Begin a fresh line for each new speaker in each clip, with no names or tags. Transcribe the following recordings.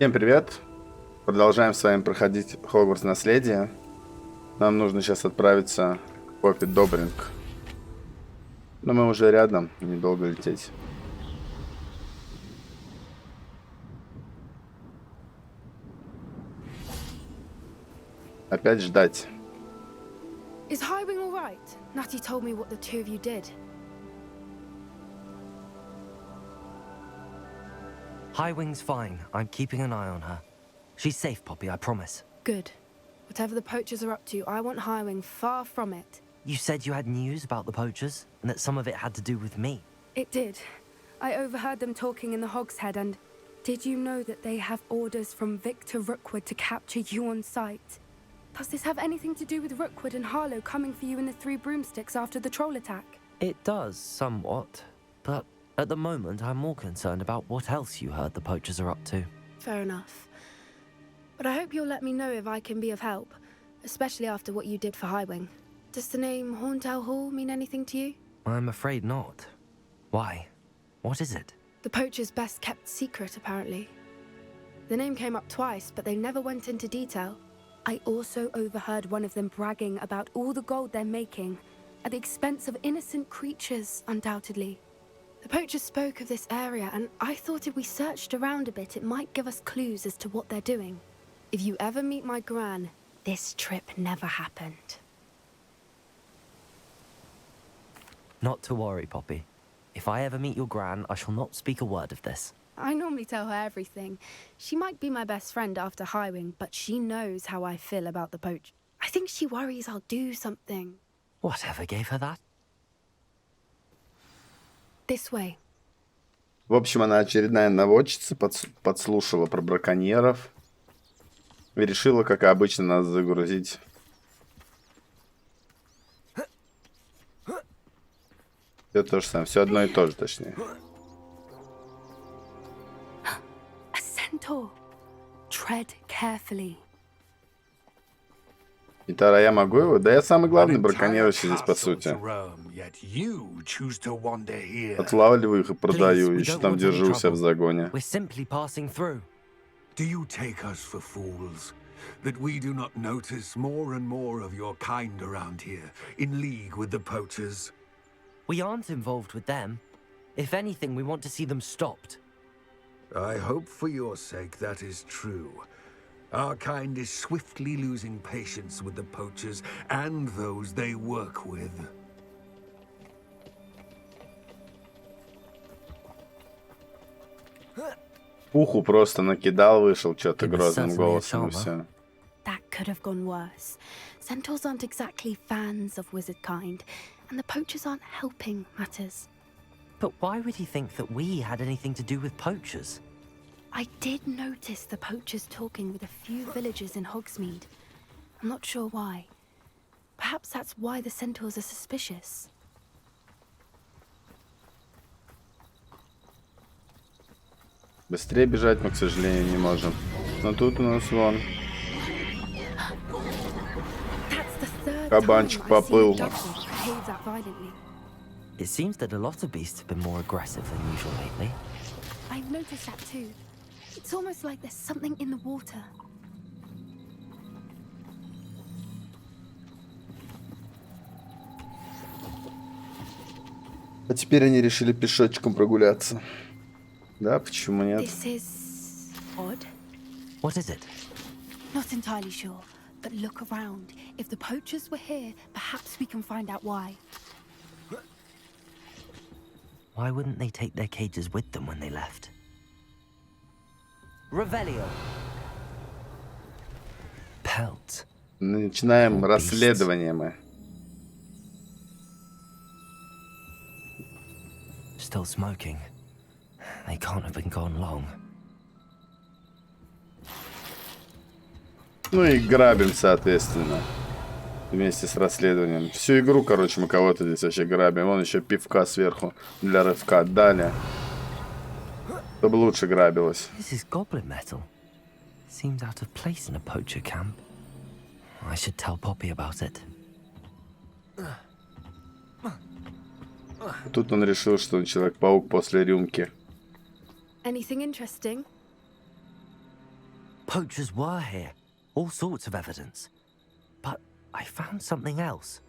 Всем привет! Продолжаем с вами проходить Хогвартс наследие. Нам нужно сейчас отправиться в Поппи Добринг. Но мы уже рядом, недолго лететь. Опять ждать.
Is Highwing all right? Natty told me what the two of you did.
Highwing's fine. I'm keeping an eye on her. She's safe, Poppy, I promise.
Good. Whatever the poachers are up to, I want Highwing far from it.
You said you had news about the poachers, and that some of it had to do with me.
It did. I overheard them talking in the Hogshead, and did you know that they have orders from Victor Rookwood to capture you on sight? Does this have anything to do with Rookwood and Harlow coming for you in the Three Broomsticks after the troll attack?
It does, somewhat. But at the moment, I'm more concerned about what else you heard the poachers are up to.
Fair enough. But I hope you'll let me know if I can be of help, especially after what you did for Highwing. Does the name Horntail Hall mean anything to you?
I'm afraid not. Why? What is it?
The poachers' best kept secret, apparently. The name came up twice, but they never went into detail. I also overheard one of them bragging about all the gold they're making, at the expense of innocent creatures, undoubtedly. The poachers spoke of this area, and I thought if we searched around a bit, it might give us clues as to what they're doing. If you ever meet my gran, this trip never happened.
Not to worry, Poppy. If I ever meet your gran, I shall not speak a word of this.
I normally tell her everything. She might be my best friend after Highwing, but she knows how I feel about the poach. I think she worries I'll do something.
Whatever gave her that?
This way.
В общем, она очередная наводчица, подслушала про браконьеров. И решила, как обычно, нас загрузить. Все то же самое, все одно и то же, точнее.
A centaur. Tread carefully.
Гитара, я могу его? Да я самый главный браконьерище здесь, по сути. Отлавливаю их и продаю, еще там держу у себя в загоне.
We're simply passing through.
Do you take us for fools? That we do not notice more and more of your kind around here, in league with the poachers?
We aren't involved with them. If anything, we want to see them stopped.
I hope for your sake that is true. Our kind is swiftly losing patience with the poachers and those they work with.
Уху просто накидал, вышел что-то грозным голосом и все.
That could have gone worse. Centaurs aren't exactly fans of wizard kind, and the poachers aren't helping matters.
But why would he think that we had anything to do with poachers?
I did notice the poachers talking with a few villagers in Hogsmeade. I'm not sure why. Perhaps that's why the centaurs are suspicious.
Быстрее бежать мы, к сожалению, не можем. Но тут у нас вон кабанчик поплыл.
It seems that a lot of beasts have been more aggressive than usual lately.
I've noticed that too. It's almost like there's something in the water.
А теперь они решили пешочком прогуляться. Да, почему нет?
This is odd.
What is it?
Not entirely sure, but look around. If the poachers were here, perhaps we can find out why.
Why wouldn't they take their cages with them when they left? Revelio. Pelt.
Начинаем расследование мы.
Still smoking. They can't have been gone long.
Ну и грабим, соответственно. Вместе с расследованием. Всю игру, короче, мы кого-то здесь вообще грабим. Вон еще пивка сверху для рывка отдали. Чтобы лучше грабилось.
This is goblin metal. Seems out of place in a poacher camp. I should tell Poppy about it.
Тут он решил, что он Человек-паук после рюмки.
Anything interesting?
Poachers were here. All sorts of evidence. But I found something else.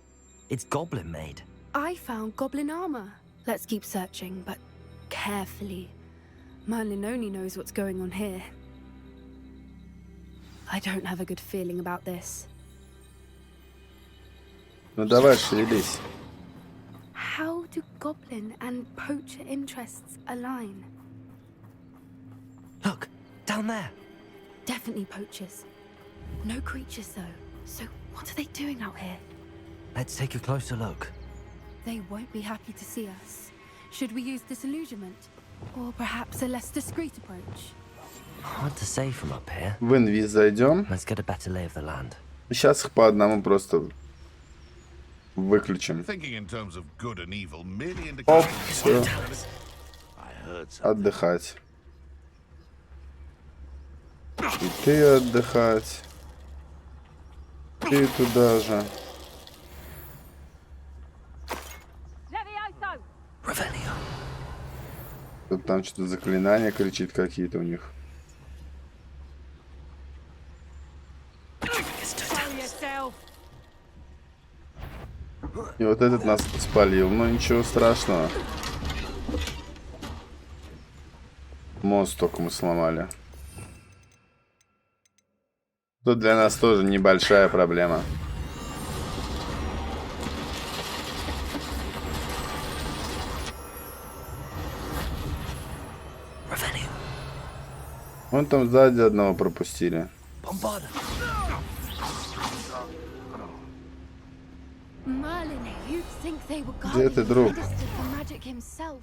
It's goblin made.
I found goblin armor. Let's keep searching, but carefully. Merlin only knows what's going on here. I don't have a good feeling about this.
Ну давай, шевелись.
How do goblin and poacher interests align?
Look, down there.
Definitely poachers. No creatures though. So what are they doing out here?
Let's take a closer look.
They won't be happy to see us. Should we use disillusionment? Or perhaps a less discreet approach?
Hard to say from up here.
В инвиз зайдем.
Let's get a better lay of the land.
Сейчас их по одному просто выключим.
Thinking in terms of good and evil merely
Оп,
indicates
все.
I heard something.
Отдыхать. И ты отдыхать. Ты туда же.
Revelio.
Тут там что-то заклинания кричит какие-то у них. И вот этот нас спалил. Но ничего страшного. Мост только мы сломали. Тут для нас тоже небольшая проблема.
Revelio.
Вон там сзади одного пропустили.
Bombarda.
Merlin, you'd think they were
Где ты,
guardian
друг?
minister for magic himself.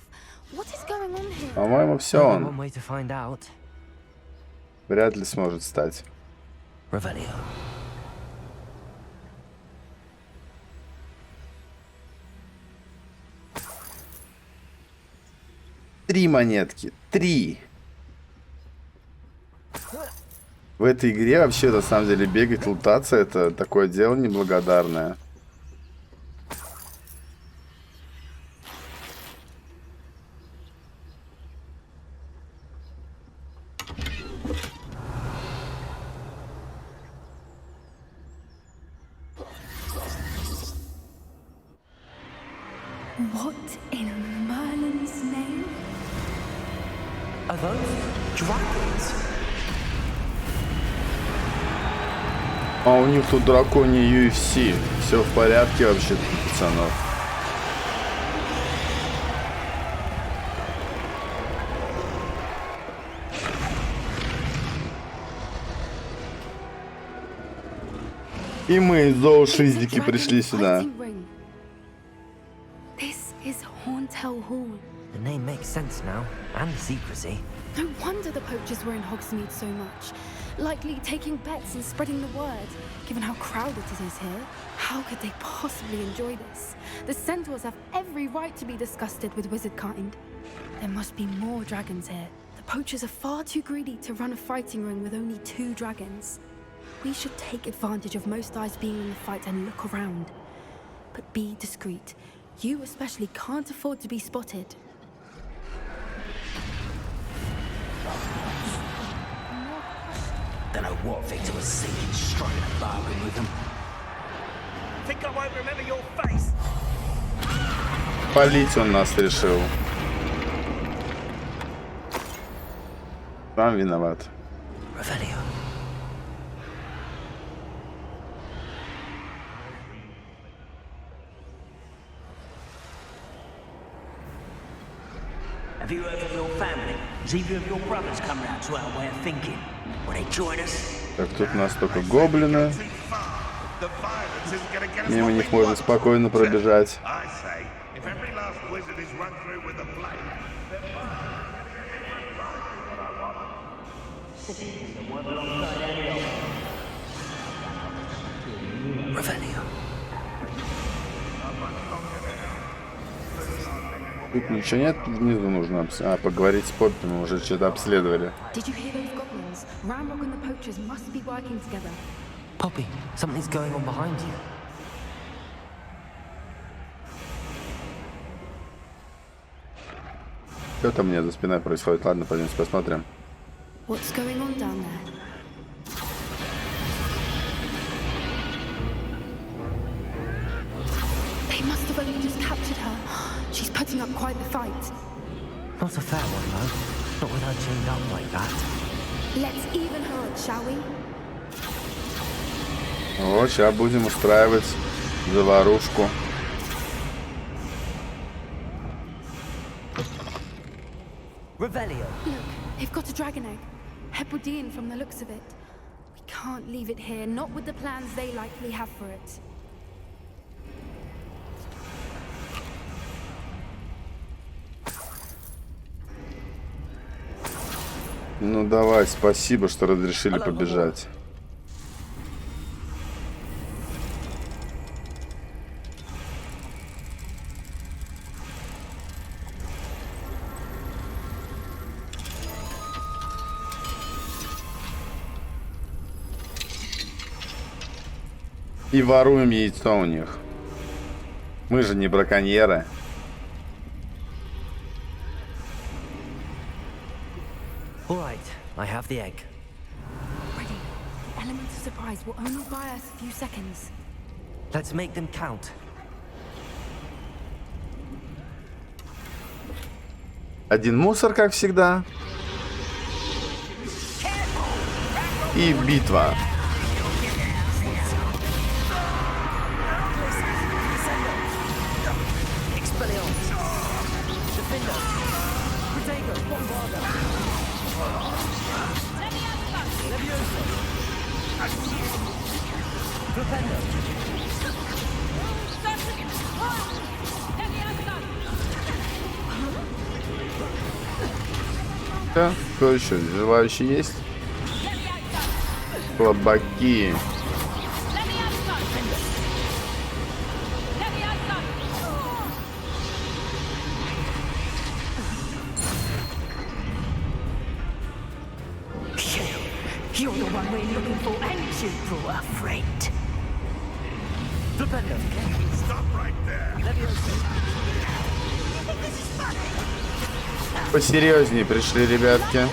What is going on here?
По-моему, все
Only one
он.
way to find out.
Вряд ли сможет стать.
Revelio.
Три монетки. 3. В этой игре вообще, на самом деле, бегать, лутаться, это такое дело неблагодарное.
What in Merlin's name?
Are those dragons?
А у них тут драконье UFC. Все в порядке вообще, пацанов. И мы, зоошиздики, пришли сюда.
This is Hauntel Hall.
The name makes sense now, and the secrecy.
No wonder the poachers were in Hogsmeade so much. Likely taking bets and spreading the word. Given how crowded it is here, how could they possibly enjoy this? The centaurs have every right to be disgusted with wizard kind. There must be more dragons here. The poachers are far too greedy to run a fighting ring with only 2 dragons. We should take advantage of most eyes being in the fight and look around. But be discreet. You especially can't afford to be spotted.
Don't know what Victor was thinking, striking a bargain with them. Think I won't remember your face?
Палить он нас решил. Сам виноват.
Revelio.
Have you heard from your family? Has either of your brothers come round to our way of thinking? Will they join us?
Так, тут у нас только гоблины.
The violence isn't gonna get us
Мимо
what
них
we
можно
want.
спокойно пробежать.
I say, if every last wizard is run through with a blade,
Revelio.
Тут ничего нет, внизу нужно поговорить с Поппи, мы уже что-то обследовали.
Did you hear those goblins? Ramrock and the poachers must be working together.
Poppy, something's going on behind you.
Что там у меня за спиной происходит? Ладно, пойдемте посмотрим.
What's going on down there? only just captured her. She's putting up quite the fight.
Not a fair one, though. Not with her chained up like that.
Let's even her odds, shall we?
Вот, сейчас будем устраивать заварушку.
Revelio.
Look, they've got a dragon egg. Hebridean from the looks of it. We can't leave it here, not with the plans they likely have for it.
Ну давай, спасибо, что разрешили побежать. И воруем яйцо у них. Мы же не браконьеры.
All right, I have the egg.
Ready. The element of surprise will only buy us a few seconds.
Let's make them count.
Один мусор, как всегда. И битва. Кто еще? Желающий есть? Слабаки.
You're the one we're looking for, and you brought a friend. Stop right there.
Посерьезнее пришли, ребятки.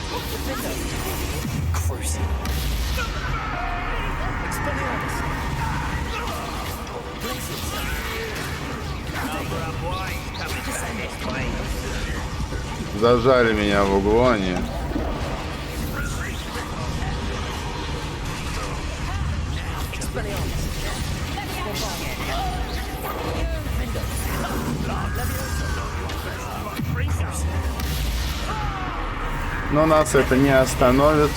Зажали меня в углу они. Но нас это не остановит.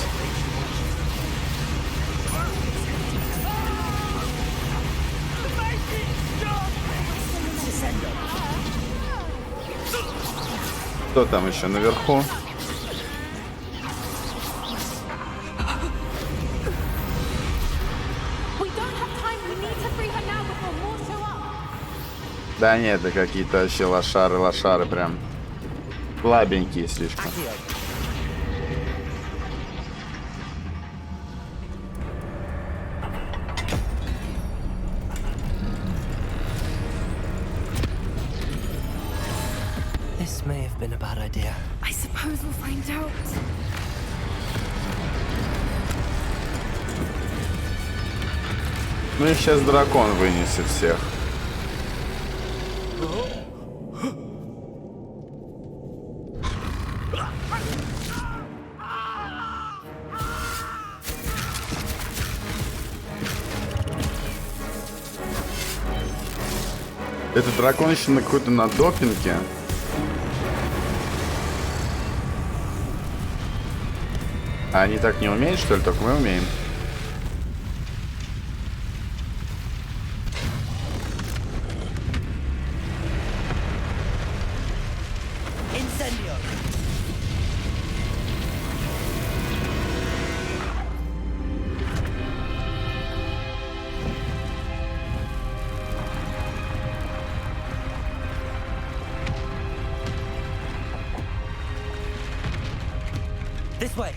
Кто там еще наверху? Да нет, это какие-то вообще лошары прям слабенькие слишком.
This may have been a bad idea.
I suppose we'll find out.
Ну и сейчас дракон вынесет всех. Этот дракон еще на какой-то на допинге. А они так не умеют, что ли? Только мы умеем.
This way.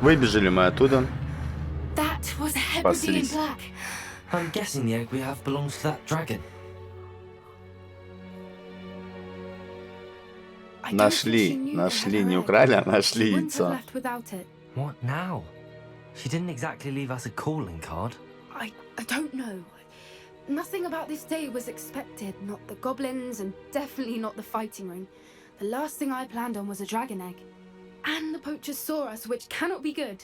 Выбежали мы оттуда.
That was a Hebridean
Спаслись.
black.
I'm guessing the egg we have belongs to that dragon.
Нашли, не украли, а нашли
She wouldn't have
яйцо.
left without it.
What now? She didn't exactly leave us a calling card.
I don't know. Nothing about this day was expected. Not the goblins, and definitely not the fighting ring. The last thing I planned on was a dragon egg. And the poachers saw us, which cannot be good.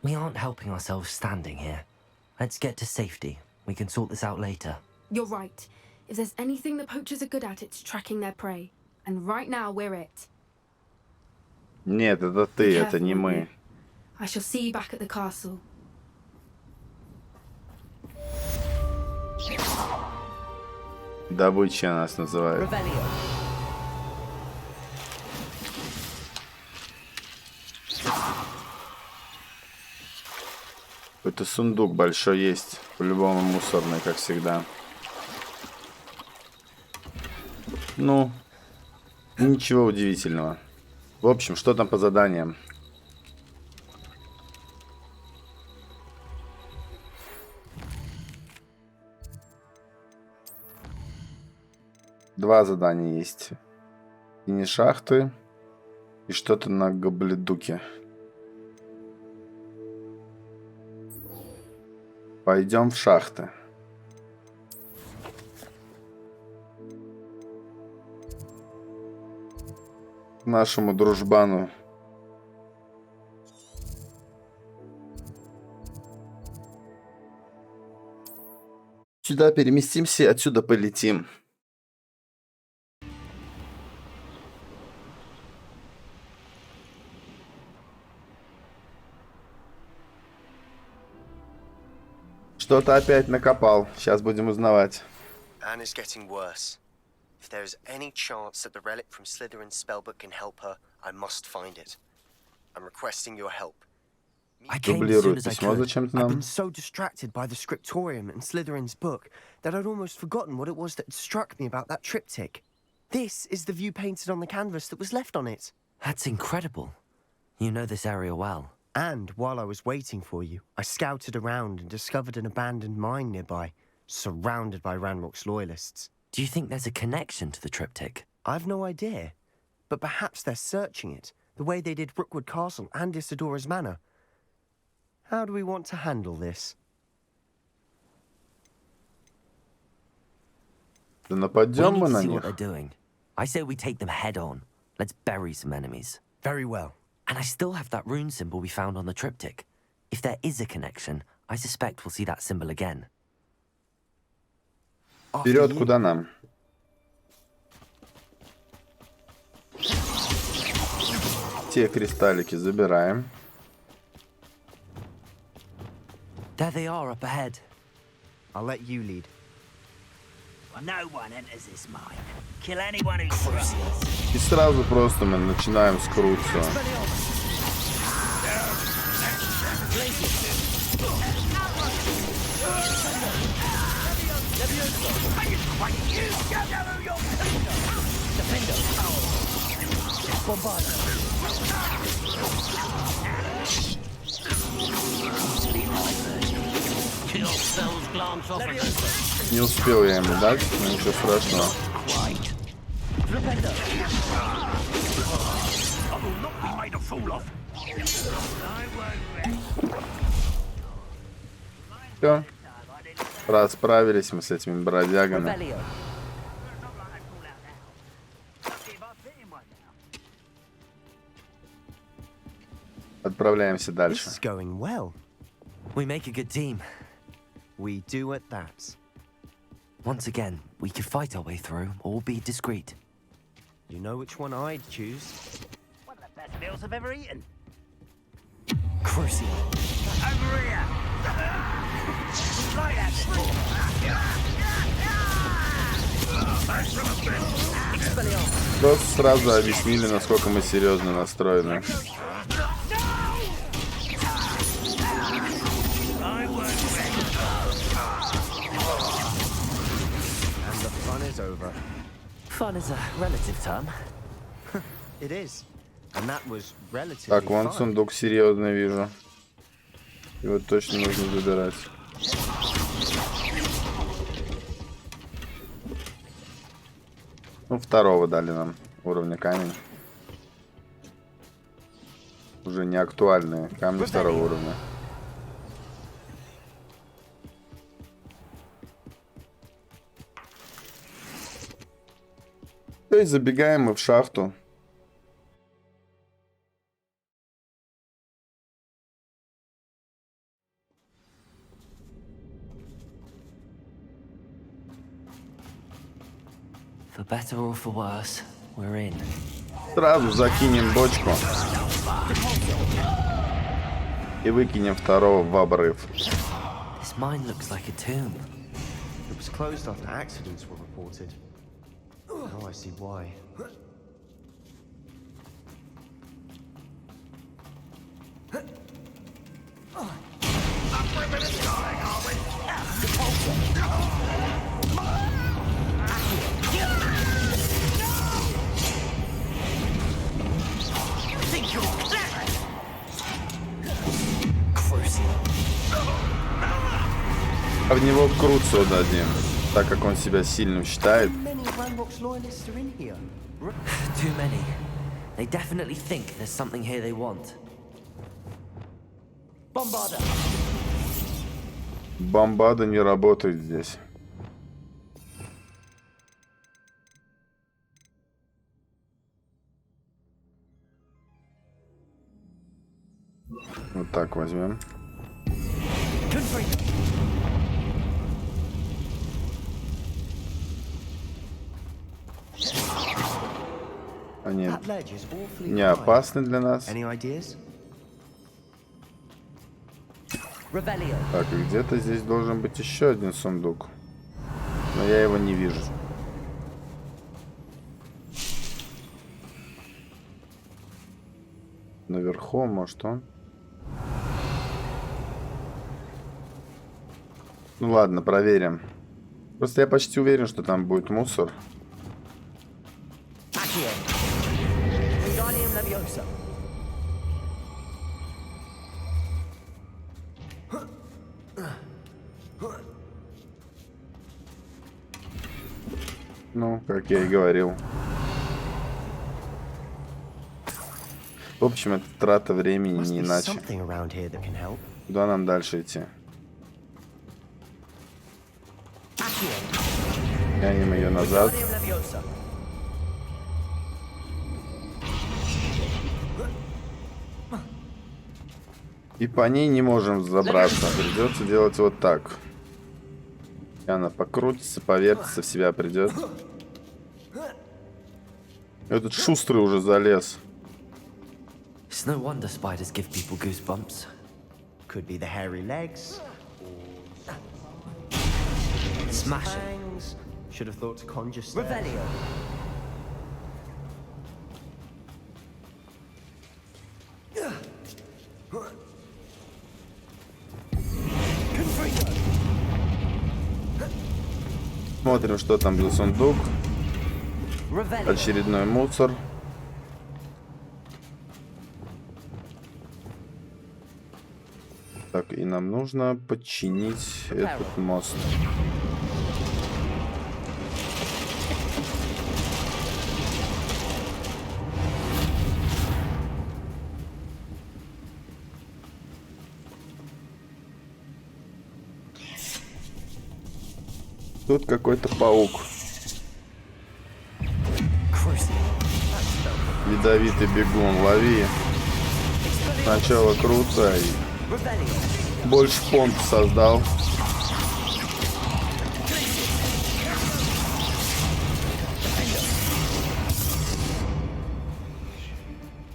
We aren't helping ourselves standing here. Let's get to safety. We can sort this out later.
You're right. If there's anything the poachers are good at, it's tracking their prey. And right now, we're it.
Нет, это ты, это не мы.
I shall see you back at the castle.
Добыча нас называют. Какой-то сундук большой есть. По-любому мусорный, как всегда. Ну, ничего удивительного. В общем, что там по заданиям? Два задания есть. И не шахты, и что-то на гобледуке. Пойдем в шахты. К нашему дружбану. Сюда переместимся и отсюда полетим. Что-то опять накопал. Сейчас будем узнавать.
Anna's getting worse. If there is any chance that the relic from Slytherin's spellbook can help her, I must find it. I'm requesting your help.
I came as soon
Дублирует
as I
письмо
could.
зачем-то
I've
нам.
been so distracted by the scriptorium and Slytherin's book that I'd almost forgotten what it was that struck me about that triptych. This is the view painted on the canvas that was left on it.
That's incredible. You know this area well.
And while I was waiting for you, I scouted around and discovered an abandoned mine nearby, surrounded by Ranrock's loyalists.
Do you think there's a connection to the triptych?
I've no idea, but perhaps they're searching it, the way they did Rookwood Castle and Isidora's Manor. How do we want to handle this?
Да
We
нападем
need
мы
to
на
see what
них.
they're doing. I say we take them head on. Let's bury some enemies.
Very well.
And I still have that rune symbol we found on the triptych. If there is a connection, I suspect we'll see that symbol again.
Вперед, куда нам? Те кристаллики забираем.
There they are up ahead.
I'll let you lead.
No one enters this mine. Kill anyone who tries.
И сразу просто мы начинаем скрутиться.
Kill spells glance off against
Не успел я ему дать, но ничего страшного.
quite. I will not be made a fool of.
Все. Расправились мы с этими бродягами. Отправляемся
This
дальше.
is going well.
We make a good team.
We do at that.
Once again, we could fight our way through or be discreet.
You know which one I'd choose?
One of the best meals I've ever eaten.
Crucial.
Over here. Right at
Просто сразу объяснили, насколько мы серьезно настроены.
And the fun is over.
Fun is a relative term.
It is. And that was relatively
Так, вон
fun.
сундук серьезный вижу. Его точно нужно забирать. Ну, второго дали нам уровня камень. Уже не актуальные камни второго уровня. То есть забегаем мы в шахту.
For better or for worse, we're in.
Сразу закинем бочку. И выкинем второго в обрыв.
This mine looks like a tomb.
It was closed after accidents were reported. Now I see why.
А в него круцу дадим, так как он себя сильным считает.
Many Ranrock's loyalists are in here.
Too many. They definitely think there's something here they want. Bombarda!
Бомбада не работает здесь. Вот так возьмем. Они
That ledge is awfully
не
high.
опасны для нас.
Any ideas?
Revelio.
Так, и где-то здесь должен быть еще один сундук. Но я его не вижу. Наверху, может, он? Ну ладно, проверим. Просто я почти уверен, что там будет мусор. Ну, как я и говорил. В общем, это трата времени,
Must
не
be
иначе.
something around here that can help.
Куда нам дальше идти? Тянем ее назад. И по ней не можем забраться. Придется делать вот так. И она покрутится, повертится, в себя придет. Этот шустрый уже залез.
It's no wonder spiders give people goosebumps.
Could be the hairy legs.
Smash it.
Fangs. Should have thought to conjure stairs.
Revelio.
Смотрим, что там за сундук.
Revelio.
Очередной мусор. Так, и нам нужно подчинить этот мост. Тут какой-то паук. Ядовитый бегун, лови. Сначала круто и больше понт создал.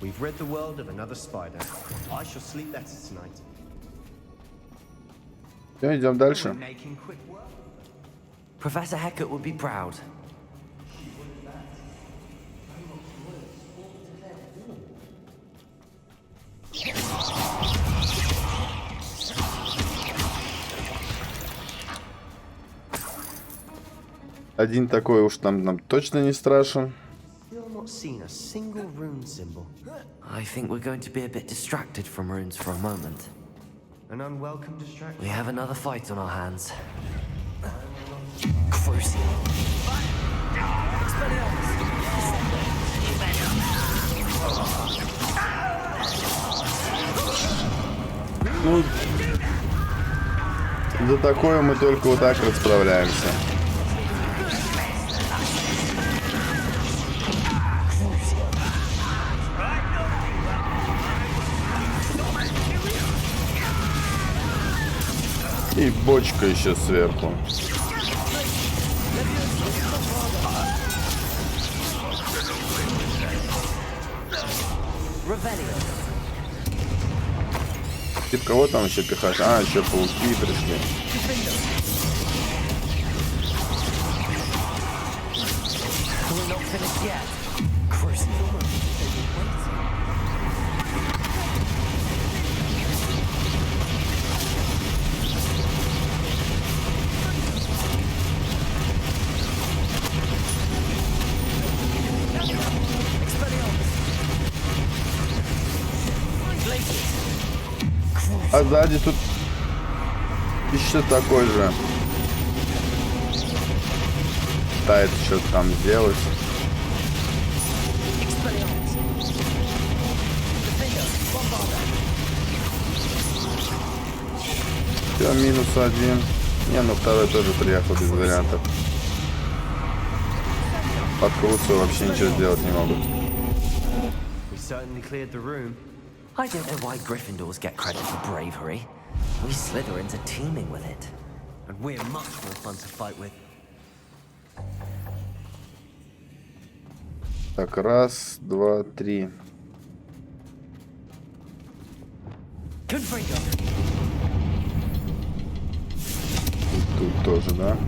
We've rid the world of another spider. I shall sleep better tonight.
Все, идем дальше.
Making quick work.
Professor Hecat would be proud.
Один такой уж нам точно не страшен.
Still not seen a single rune symbol.
I think we're going to be a bit distracted from runes for a moment.
An unwelcome distraction.
We have another fight on our hands. Crucial. Expelliarmus.
Ну, за такое мы только вот так расправляемся. И бочка еще сверху. Ты кого там еще пихаешь? А, еще пауки пришли. А сзади тут еще такой же. Пытается что-то там сделать. Все, минус один. Не, ну второй тоже приехал без вариантов. Подкрутся, вообще ничего сделать не могут.
I don't know why Gryffindors get credit for bravery. We Slytherins are teeming with it. And we're much more fun to fight with.
Так, раз, два, три. Тут тоже, да?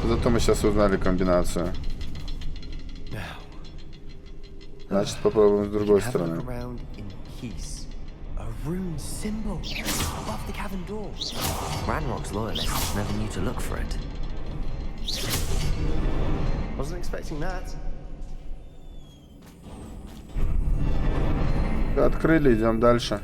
Зато мы сейчас узнали комбинацию. Значит, попробуем с другой стороны.
Ranrock's loyalists never knew to look for it.
Wasn't expecting that.
Открыли, идем дальше.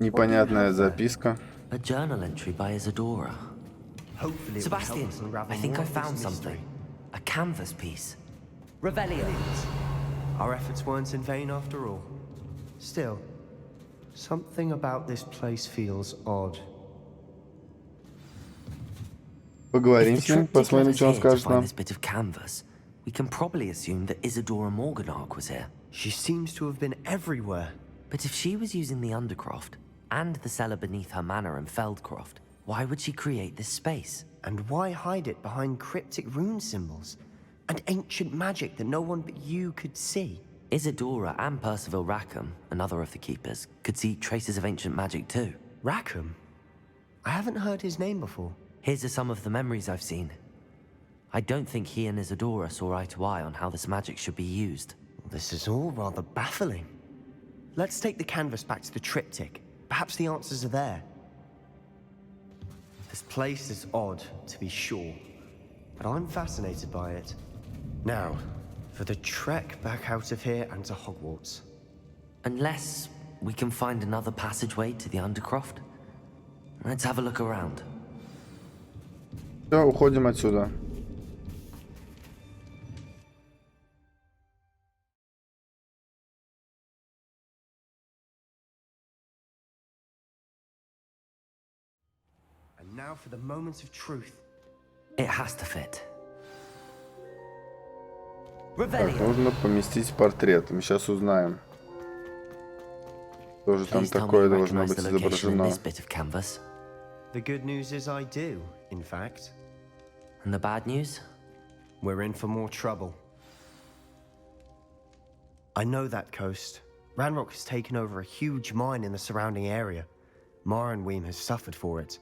Непонятная записка.
A journal entry by Isadora. Sebastian, I think I found something. A canvas piece. Revelio.
Our efforts weren't in vain after all. Still, something about this place feels odd.
Поговорим с ним, посмотрим, что он скажет нам.
This bit of canvas, we can probably assume that Isadora Morganach was here.
She seems to have been everywhere.
But if she was using the Undercroft and the cellar beneath her manor in Feldcroft, why would she create this space?
And why hide it behind cryptic rune symbols and ancient magic that no one but you could see?
Isadora and Percival Rackham, another of the keepers, could see traces of ancient magic too.
Rackham? I haven't heard his name before.
Here's some of the memories I've seen. I don't think he and Isadora saw eye to eye on how this magic should be used.
This is all rather baffling. Let's take the canvas back to the triptych. Perhaps the answers are there. This place is odd, to be sure, but I'm fascinated by it. Now, for the trek back out of here and to Hogwarts.
Unless we can find another passageway to the Undercroft. Let's have a look around.
Все, уходим отсюда.
And now for the moments of truth.
It has to fit.
Так, нужно поместить портрет. Мы сейчас узнаем. Что же там такое должно быть изображено.
The good news is I do, in fact.
And the bad news?
We're in for more trouble. I know that coast. Ranrock has taken over a huge mine in the surrounding area. Mornweem has suffered for it.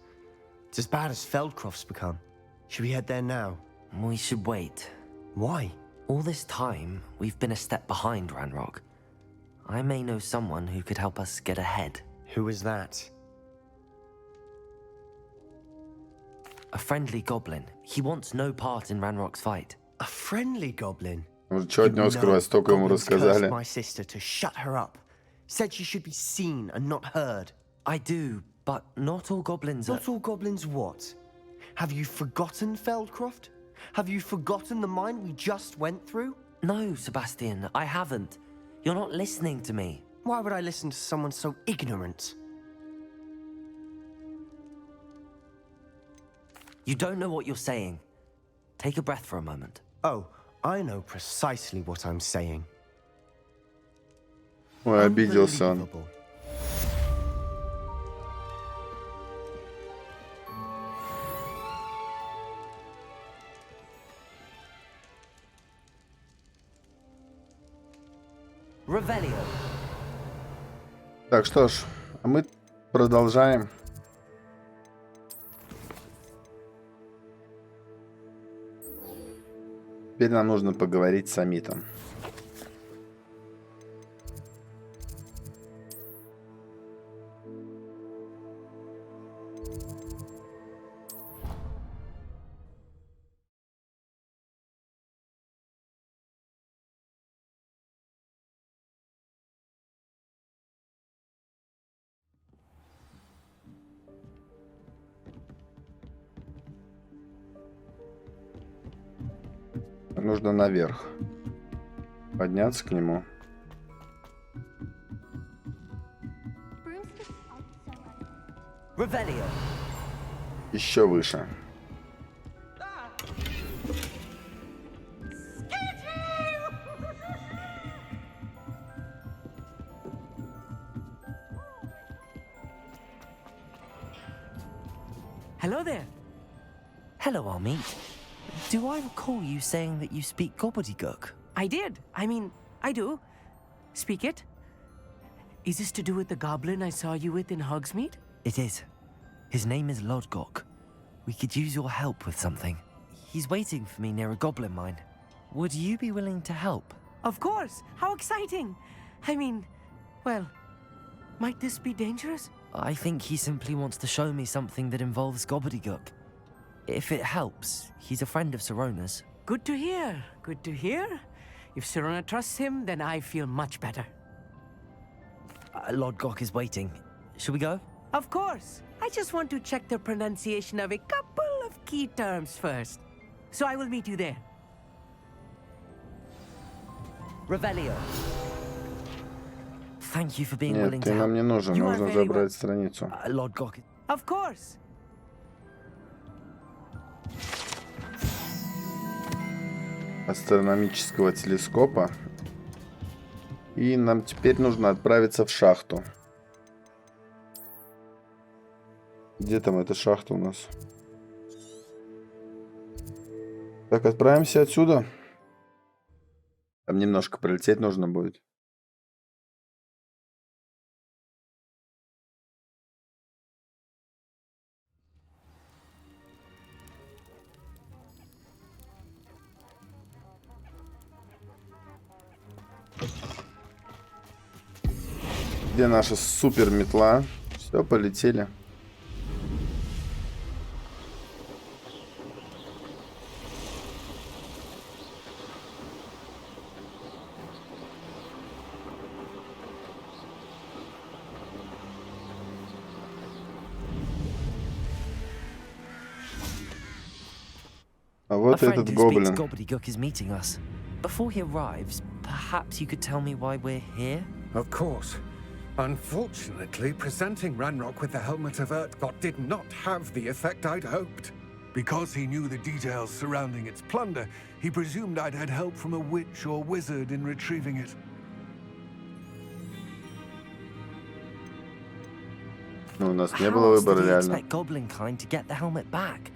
It's as bad as Feldcroft's become. Should we head there now?
We should wait.
Why?
All this time, we've been a step behind Ranrock. I may know someone who could help us get ahead.
Who is that?
A friendly goblin. He wants no part in Ranrock's fight.
A friendly goblin?
Может, что от него скрывать? Столько ему рассказали.
My sister to shut her up. Said she should be seen and not heard.
I do, but not all goblins are...
Not all goblins what? Have you forgotten Feldcroft? Have you forgotten the mine we just went through?
No, Sebastian, I haven't. You're not listening to me.
Why would I listen to someone so ignorant?
You don't know what you're saying. Take a breath for a moment.
Oh, I know precisely what I'm saying.
Ой, обиделся он.
Unbelievable.
Revelio.
Так, что ж, а мы продолжаем. Теперь нам нужно поговорить с Амитом. Нужно наверх. Подняться к нему.
Revelio.
Еще выше.
Hello there. Hello, Amit. Do I recall you saying that you speak gobbledygook?
I did. I mean, I do. Speak it. Is this to do with the goblin I saw you with in Hogsmeade?
It is. His name is Lodgok. We could use your help with something. He's waiting for me near a goblin mine. Would you be willing to help?
Of course. How exciting. I mean, well, might this be dangerous?
I think he simply wants to show me something that involves gobbledygook. If it helps, he's a friend of Sirona's.
Good to hear. Good to hear. If Sirona trusts him, then I feel much better.
Lodgok is waiting. Should we go?
Of course. I just want to check the pronunciation of a couple of key terms first. So I will meet you there.
Revelio. Thank you for being willing
Нет,
to
ты нам
help.
не нужен.
You are
Нужно
very
забрать страницу.
Lodgok.
Of course.
Астрономического телескопа. И нам теперь нужно отправиться в шахту. Где там эта шахта у нас? Так, отправимся отсюда. Там немножко пролететь нужно будет. Где наша супер метла? Все, полетели. А вот
A friend
этот
who speaks
гоблин.
gobbledygook is meeting us. Before he arrives, perhaps you could tell me why we're here?
Of course. Unfortunately, presenting Ranrock with the helmet of Urtkot did not have the effect I'd hoped. Because he knew the details surrounding its plunder, he presumed I'd had help from a witch or wizard in retrieving it.
Ну, у нас не
How
было
else
выбора,
did he
реально.
expect Goblinkind to get the helmet back?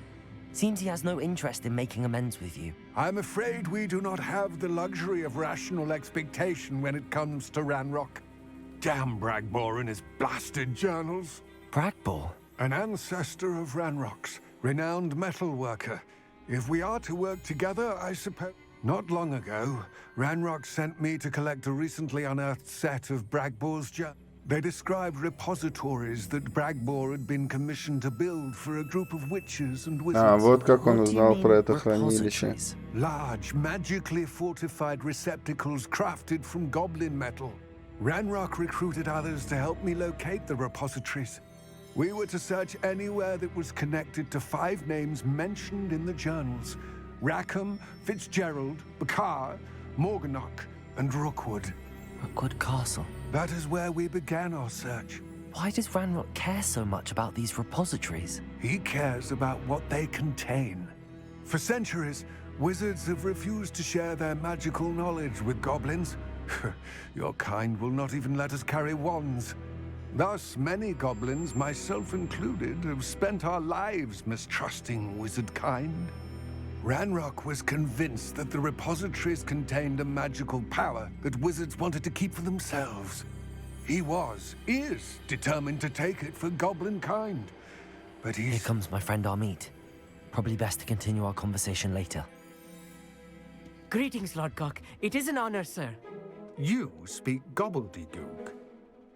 Seems he has no interest in making amends with you.
I'm afraid we do not have the luxury of rational expectation when it comes to Ranrock. Damn Bragbor and his blasted journals.
Bragbor?
An ancestor of Ranrock's, renowned metal worker. If we are to work together, I suppose... Not long ago, Ranrock sent me to collect a recently unearthed set of Bragbor's They described repositories that Bragbor had been commissioned to build for a group of witches and
А,
wizards.
вот как он узнал про это хранилище.
Large, magically fortified receptacles crafted from goblin metal. Ranrock recruited others to help me locate the repositories. We were to search anywhere that was connected to 5 names mentioned in the journals: Rackham, Fitzgerald, Bakar, Morganach, and Rookwood.
Rookwood Castle.
That is where we began our search.
Why does Ranrock care so much about these repositories?
He cares about what they contain. For centuries, wizards have refused to share their magical knowledge with goblins. Your kind will not even let us carry wands. Thus, many goblins, myself included, have spent our lives mistrusting wizard kind. Ranrock was convinced that the repositories contained a magical power that wizards wanted to keep for themselves. He is determined to take it for goblin kind. But
Here comes my friend Amit. Probably best to continue our conversation later.
Greetings, Lord Cock. It is an honor, sir.
You speak gobbledygook.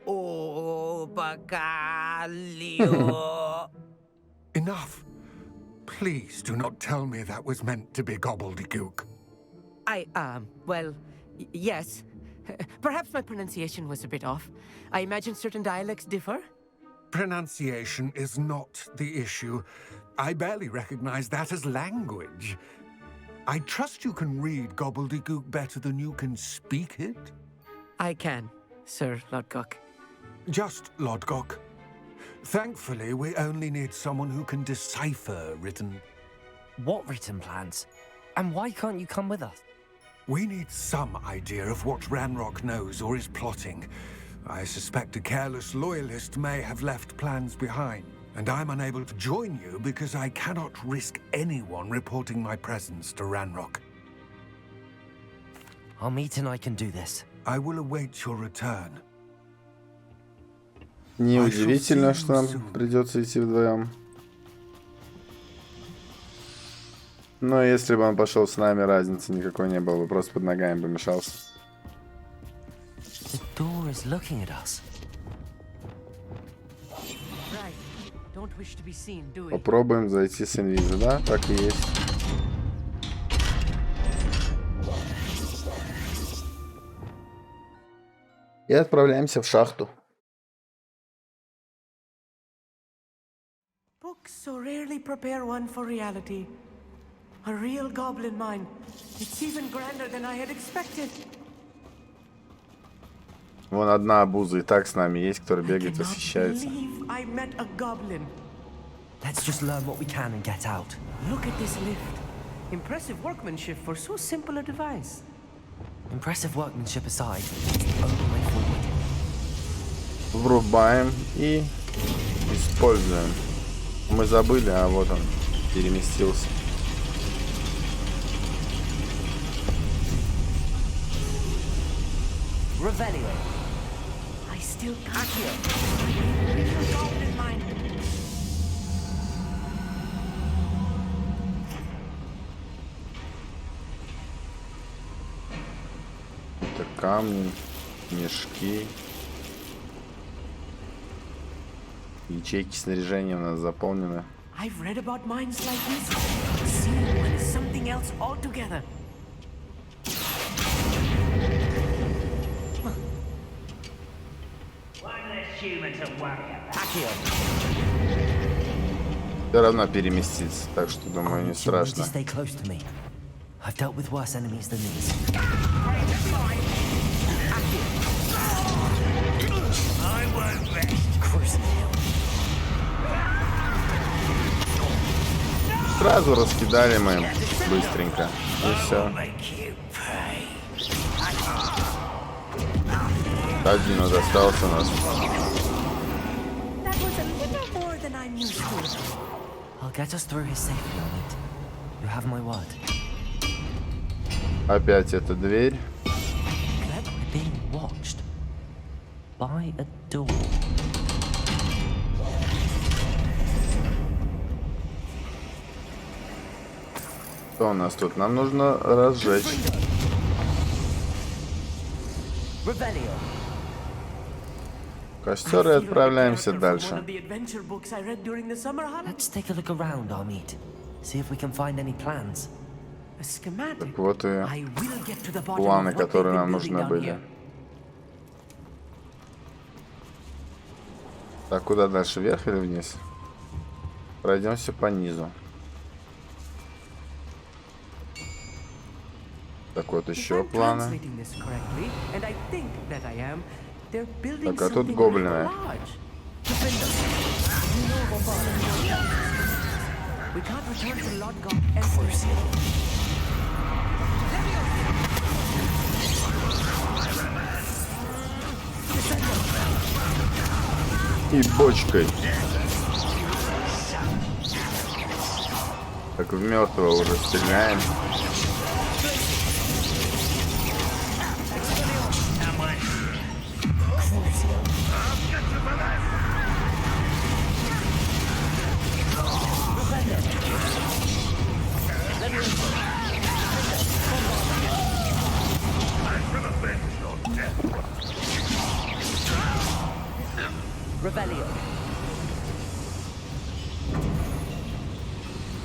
Oh, Bacalio.
Enough. Please do not tell me that was meant to be gobbledygook.
Well, yes. Perhaps my pronunciation was a bit off. I imagine certain dialects differ.
Pronunciation is not the issue. I barely recognize that as language. I trust you can read gobbledygook better than you can speak it?
I can, Sir Lodgok.
Just Lodgok. Thankfully, we only need someone who can decipher written.
What written plans? And why can't you come with us?
We need some idea of what Ranrock knows or is plotting. I suspect a careless loyalist may have left plans behind, and I'm unable to join you because I cannot risk anyone reporting my presence to Ranrock.
Amit and I can do this.
I will await your return.
Неудивительно, что нам придется идти вдвоем. Но если бы он пошел с нами, разницы никакой не было бы, просто под ногами бы мешался.
The door is looking at us.
Right. Don't wish to be seen, do we?
Попробуем зайти с инвиза, да? Так и есть. И отправляемся в шахту.
Books so rarely prepare one for reality. A real goblin mine. It's even grander than I had expected.
Вон одна обуза и так с нами есть, который
I
бегает,
cannot
восхищается.
believe I met a goblin.
Let's just learn what we can and get out.
Look at this lift. Impressive workmanship for so simple a device.
Impressive workmanship aside, it's the only way forward.
Врубаем и используем. Мы забыли, а вот он переместился.
Revelio.
I still can't hear. Real goblin mine.
Это камни, мешки. Ячейки снаряжения у нас заполнены.
I've read about mines like this. Seeing one is something else altogether.
Все равно переместиться, так что думаю, не страшно.
Stay close to me. I've dealt with worse enemies than these.
Сразу раскидали мы им быстренько. И все. Один вот остался у нас.
That was a little more than I'm used to.
I'll get us through here safely, Amit. You have my word.
Опять эта дверь.
Glad we're being watched by a door.
Что у нас тут? Нам нужно разжечь. костер и отправляемся дальше.
Let's take a look around our meet. See if we can find any plans.
Так вот и планы, которые нам нужны были. Так, куда дальше? Вверх или вниз? Пройдемся по низу. Так вот, еще планы. Так, а тут гоблины. И бочкой. Так, в мертвого уже стреляем.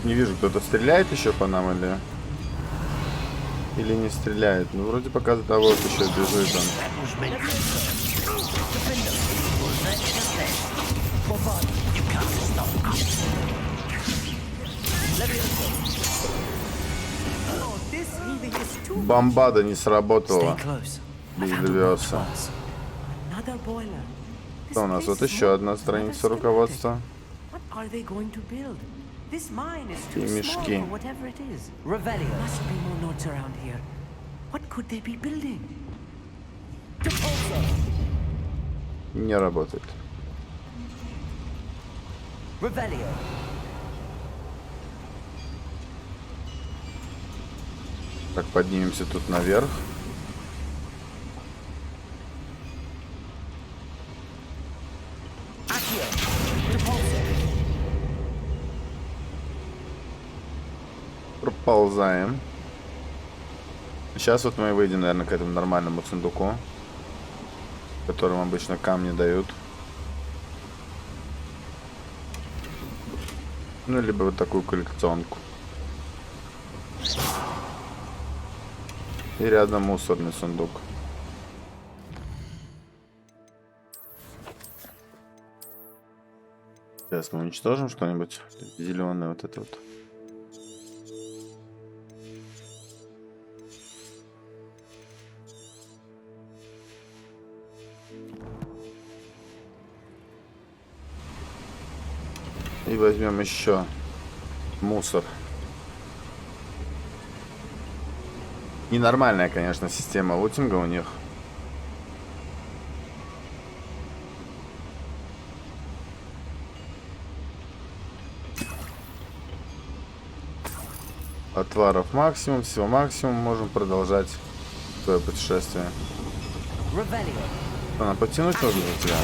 Не вижу, кто-то стреляет еще по нам или не стреляет. Ну, вроде пока за того, что еще бежит он. Бомбада не сработала. Без Левиоса. Что у нас? Вот еще одна страница руководства. И мешки. Не работает. Так, поднимемся тут наверх. Проползаем. Сейчас вот мы выйдем, наверное, к этому нормальному сундуку, которым обычно камни дают. Ну, либо вот такую коллекционку. И рядом мусорный сундук. Сейчас мы уничтожим что-нибудь зеленое, вот это вот. И возьмем еще мусор. Ненормальная, конечно, система лутинга у них. Отваров максимум, всего максимум. Можем продолжать свое путешествие. Она подтянуть нужно за тебя.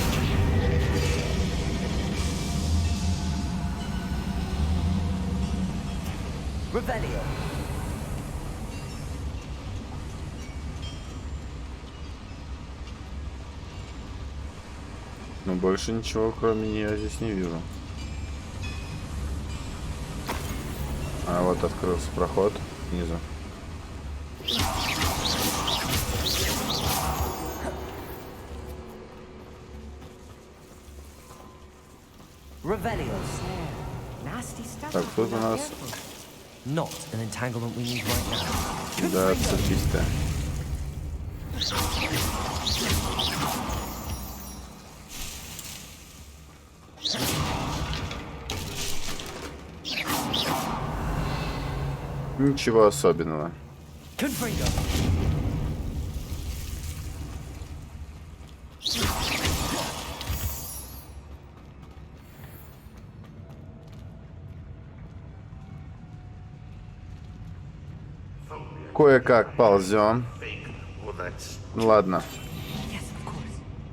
Но больше ничего, кроме нее, здесь не вижу. А вот открылся проход снизу. Так, тут у нас... Да, цепистая. Ничего особенного. Кое-как ползем. Ну ладно.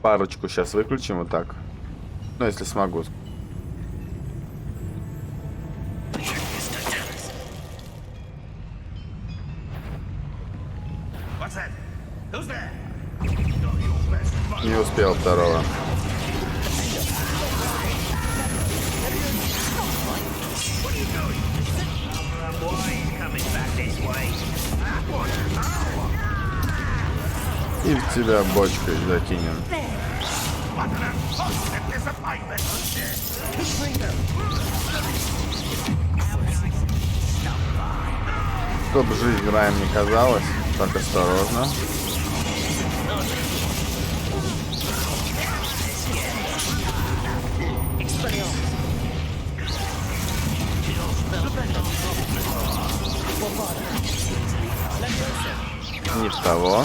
Парочку сейчас выключим вот так. Ну, если смогу. Не успел второго. Тебя бочкой закинем. Чтоб жизнь раем не казалась, так осторожно. Не в того.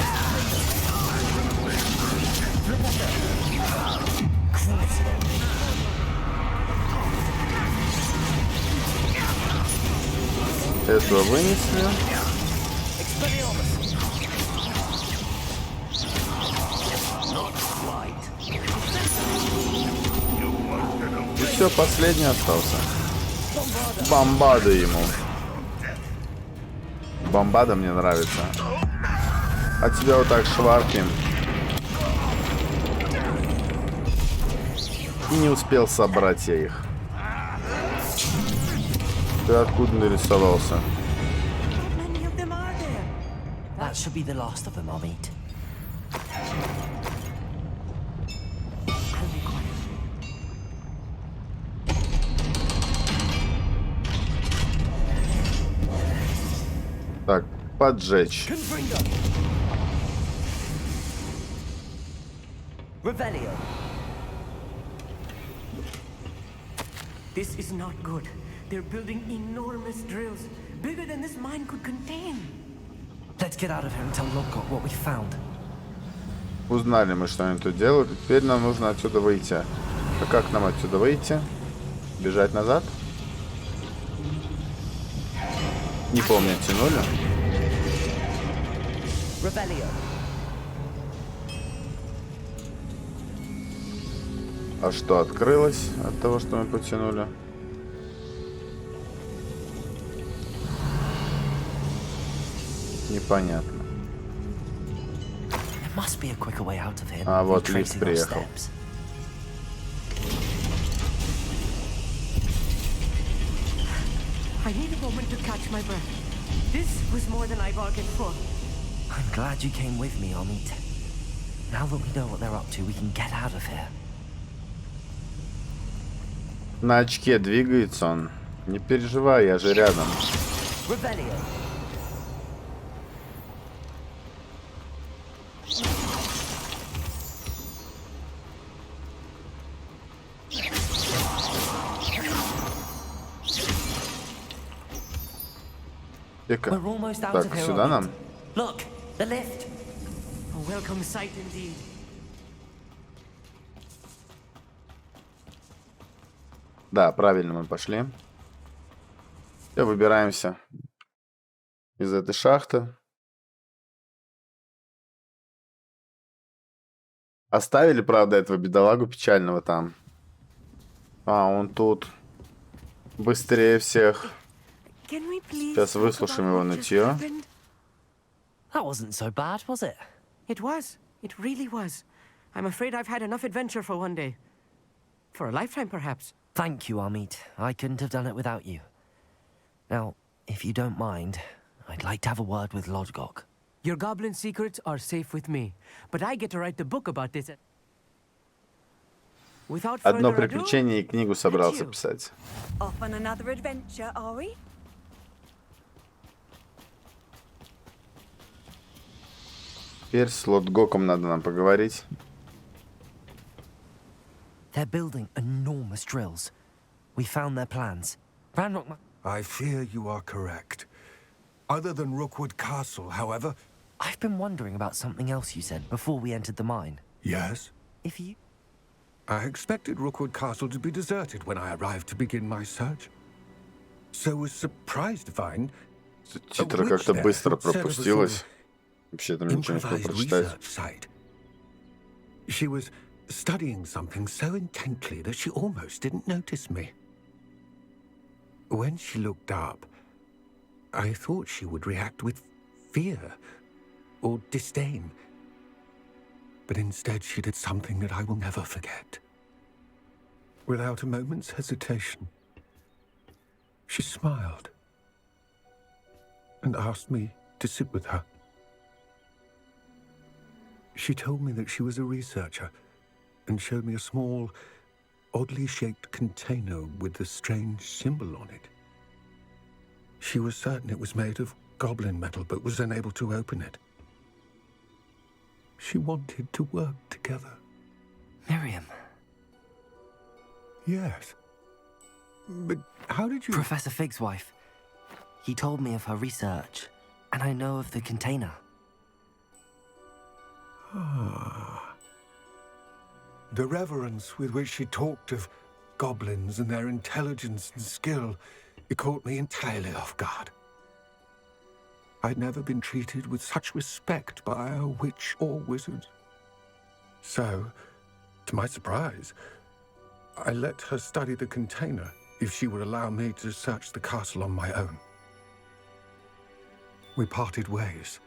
Этого вынесли. И все, последний остался. Бомбада ему. Бомбада мне нравится. А тебя вот так шварким. И не успел собрать я их. Ты откуда нарисовался?
That should be the last of them, I'll meet.
Так, поджечь.
Revelio.
This is not good. They're building enormous drills, bigger than this mine could contain.
Let's get out of here and tell Lodgok what we found.
Узнали мы, что они тут делают. Теперь нам нужно отсюда выйти. А как нам отсюда выйти? Бежать назад? Не помню, тянули.
Revelio.
А что открылось от того, что мы потянули? Непонятно.
There must be a quicker way out of here.
А вот
than
лифт
retracing our
приехал.
steps.
I need a moment to catch my breath. This was more than I bargained for.
I'm glad you came with me, Amit. Now that we know what they're up to, we can get out of here.
На очке двигается он. Не переживай, я же рядом.
Revelio. We're almost out
Так,
of here.
сюда
Amit.
нам?
Look, the lift.
A welcome sight indeed.
Да, правильно мы пошли. Все, выбираемся из этой шахты. Оставили, правда, этого бедолагу печального там. А, он тут. Быстрее всех. Сейчас выслушаем его нытье.
That wasn't so bad, was it?
It was. It really was. I'm afraid I've had enough adventure for one day. For a lifetime, perhaps.
Thank you, Amit. I couldn't have done it without you. Now, if you don't mind, I'd like to have a word with Lodgok.
Your goblin secrets are safe with me, but I get to write the book about this. Without
Одно
further ado,
приключение и книгу собрался писать.
Off on another adventure, are we?
Теперь с Лодгоком надо нам поговорить.
They're building enormous drills. We found their plans. Ranrock.
I fear you are correct. Other than Rookwood Castle, however...
I've been wondering about something else you said before we entered the mine.
Yes?
If you...
I expected Rookwood Castle to be deserted when I arrived to begin my search. So was surprised to find...
Титры как-то быстро пропустилось. Вообще-то мне ничего не успел прочитать.
She was studying something so intently that she almost didn't notice me. When she looked up, I thought she would react with fear or disdain. But instead she did something that I will never forget. Without a moment's hesitation, she smiled and asked me to sit with her. She told me that she was a researcher and showed me a small, oddly shaped container with a strange symbol on it. She was certain it was made of goblin metal, but was unable to open it. She wanted to work together.
Miriam.
Yes. But how did you...
Professor Fig's wife. He told me of her research, and I know of the container.
Ah. The reverence with which she talked of goblins and their intelligence and skill, it caught me entirely off guard. I'd never been treated with such respect by a witch or wizard. So, to my surprise, I let her study the container if she would allow me to search the castle on my own. We parted ways,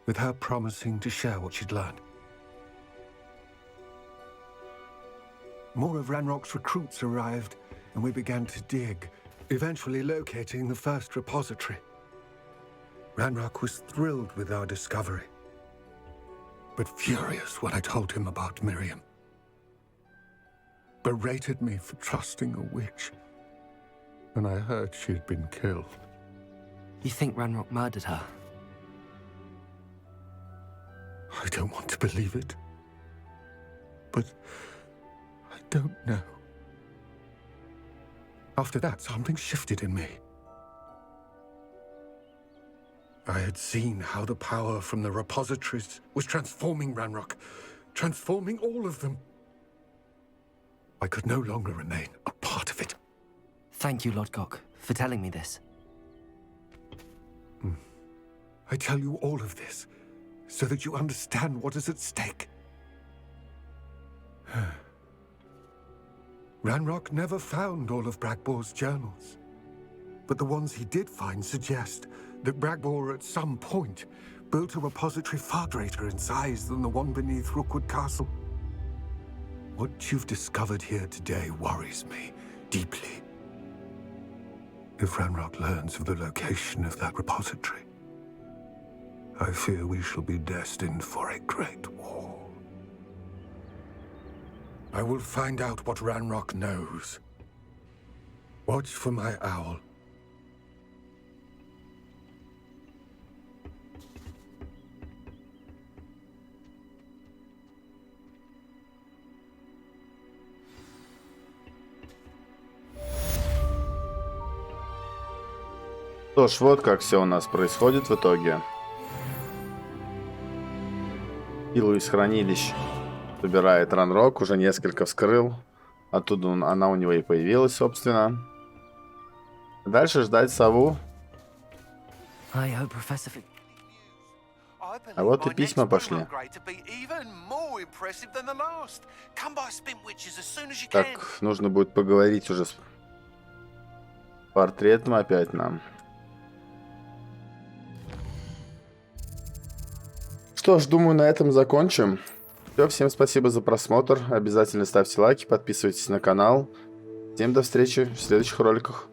with her promising to share what she'd learned. More of Ranrock's recruits arrived, and we began to dig, eventually locating the first repository. Ranrock was thrilled with our discovery, but furious when I told him about Miriam. Berated me for trusting a witch when I heard she had been killed.
You think Ranrock murdered her?
I don't want to believe it, but I don't know. After that, something shifted in me. I had seen how the power from the repositories was transforming Ranrock, transforming all of them. I could no longer remain a part of it.
Thank you, Lodgok, for telling me this.
I tell you all of this so that you understand what is at stake. Ranrock never found all of Bragbor's journals, but the ones he did find suggest that Bragbor at some point built a repository far greater in size than the one beneath Rookwood Castle. What you've discovered here today worries me deeply. If Ranrock learns of the location of that repository, I fear we shall be destined for a great war. I will find out what Ranrock knows. Watch for my owl.
Что ж, вот как все у нас происходит в итоге. Силу из хранилищ собирает Ранрок, уже несколько вскрыл. Оттуда она у него и появилась, собственно. Дальше ждать сову.
I hope Professor Fig...
А вот и письма пошли. Так, нужно будет поговорить уже с портретом опять нам. Что ж, думаю, на этом закончим. Все, всем спасибо за просмотр. Обязательно ставьте лайки, подписывайтесь на канал. Всем до встречи в следующих роликах.